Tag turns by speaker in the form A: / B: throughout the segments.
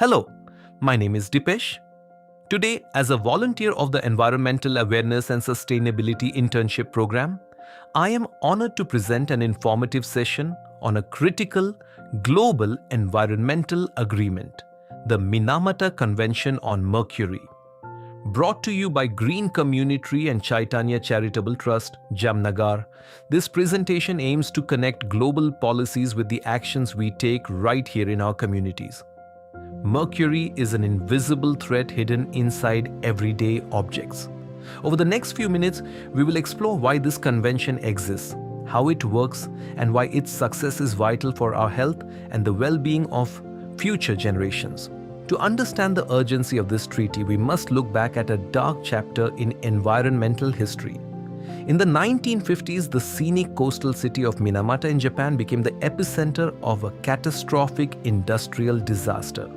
A: Hello, my name is Dipesh. Today, as a volunteer of the Environmental Awareness and Sustainability Internship Program, I am honored to present an informative session on a critical global environmental agreement, the Minamata Convention on Mercury. Brought to you by Green Communitree and Chaitanya Charitable Trust, Jamnagar, this presentation aims to connect global policies with the actions we take right here in our communities. Mercury is an invisible threat hidden inside everyday objects. Over the next few minutes, we will explore why this convention exists, how it works, and why its success is vital for our health and the well-being of future generations. To understand the urgency of this treaty, we must look back at a dark chapter in environmental history. In the 1950s, the scenic coastal city of Minamata in Japan became the epicenter of a catastrophic industrial disaster.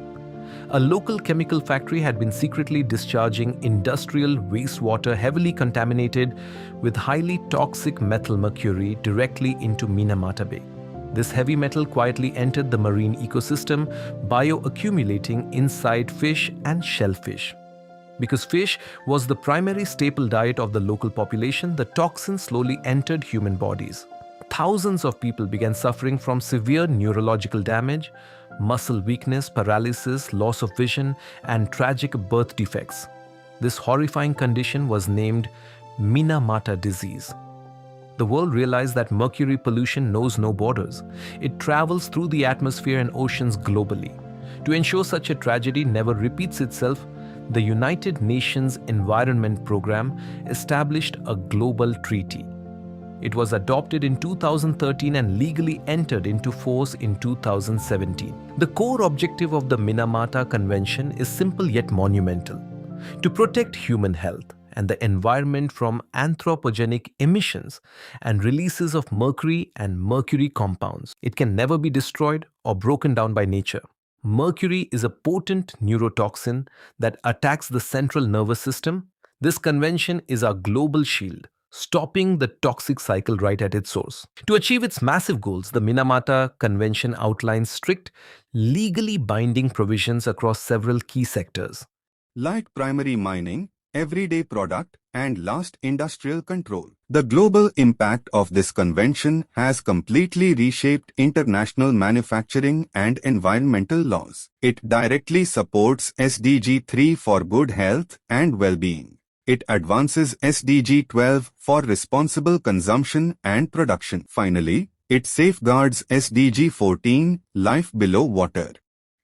A: A local chemical factory had been secretly discharging industrial wastewater heavily contaminated with highly toxic methyl mercury directly into Minamata Bay. This heavy metal quietly entered the marine ecosystem, bioaccumulating inside fish and shellfish. Because fish was the primary staple diet of the local population, the toxin slowly entered human bodies. Thousands of people began suffering from severe neurological damage, muscle weakness, paralysis, loss of vision, and tragic birth defects. This horrifying condition was named Minamata disease. The world realized that mercury pollution knows no borders. It travels through the atmosphere and oceans globally. To ensure such a tragedy never repeats itself, the United Nations Environment Program established a global treaty. It was adopted in 2013 and legally entered into force in 2017. The core objective of the Minamata Convention is simple yet monumental: to protect human health and the environment from anthropogenic emissions and releases of mercury and mercury compounds. It can never be destroyed or broken down by nature. Mercury is a potent neurotoxin that attacks the central nervous system. This convention is our global shield, stopping the toxic cycle right at its source. To achieve its massive goals, the Minamata Convention outlines strict, legally binding provisions across several key sectors,
B: like primary mining, everyday product, and last industrial control. The global impact of this convention has completely reshaped international manufacturing and environmental laws. It directly supports SDG 3 for good health and well-being. It advances SDG 12 for responsible consumption and production. Finally, it safeguards SDG 14, life below water.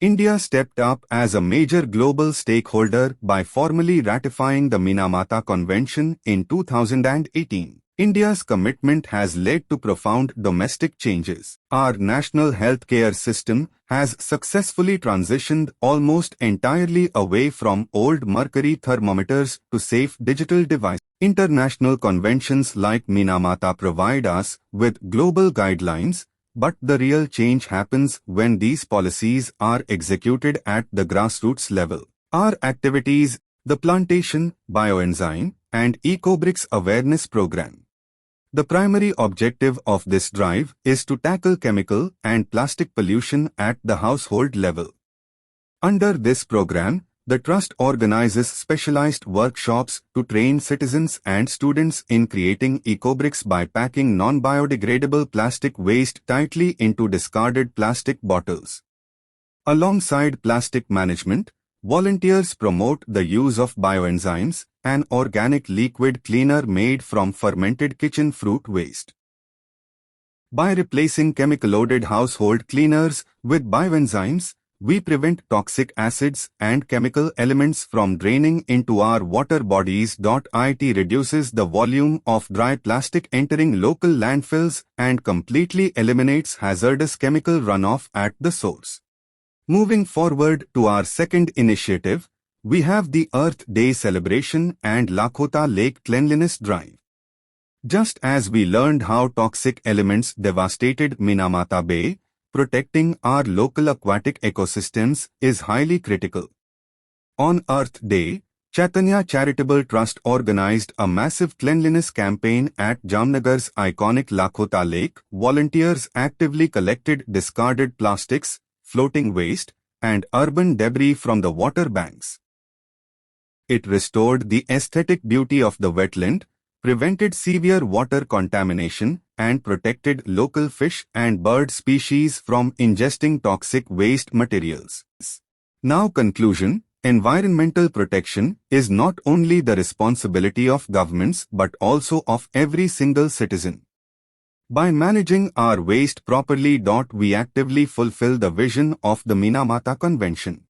B: India stepped up as a major global stakeholder by formally ratifying the Minamata Convention in 2018. India's commitment has led to profound domestic changes. Our national healthcare system has successfully transitioned almost entirely away from old mercury thermometers to safe digital devices. International conventions like Minamata provide us with global guidelines, but the real change happens when these policies are executed at the grassroots level. Our activities, the Plantation, Bioenzyme, and EcoBricks Awareness Program. The primary objective of this drive is to tackle chemical and plastic pollution at the household level. Under this program, the Trust organizes specialized workshops to train citizens and students in creating ecobricks by packing non-biodegradable plastic waste tightly into discarded plastic bottles. Alongside plastic management, volunteers promote the use of bioenzymes, an organic liquid cleaner made from fermented kitchen fruit waste. By replacing chemical-loaded household cleaners with bioenzymes, we prevent toxic acids and chemical elements from draining into our water bodies. It reduces the volume of dry plastic entering local landfills and completely eliminates hazardous chemical runoff at the source. Moving forward to our second initiative, we have the Earth Day celebration and Lakhota Lake Cleanliness Drive. Just as we learned how toxic elements devastated Minamata Bay, protecting our local aquatic ecosystems is highly critical. On Earth Day, Chaitanya Charitable Trust organized a massive cleanliness campaign at Jamnagar's iconic Lakhota Lake. Volunteers actively collected discarded plastics, floating waste, and urban debris from the water banks. It restored the aesthetic beauty of the wetland, prevented severe water contamination, and protected local fish and bird species from ingesting toxic waste materials. Now conclusion. Environmental protection is not only the responsibility of governments but also of every single citizen. By managing our waste properly, we actively fulfill the vision of the Minamata Convention.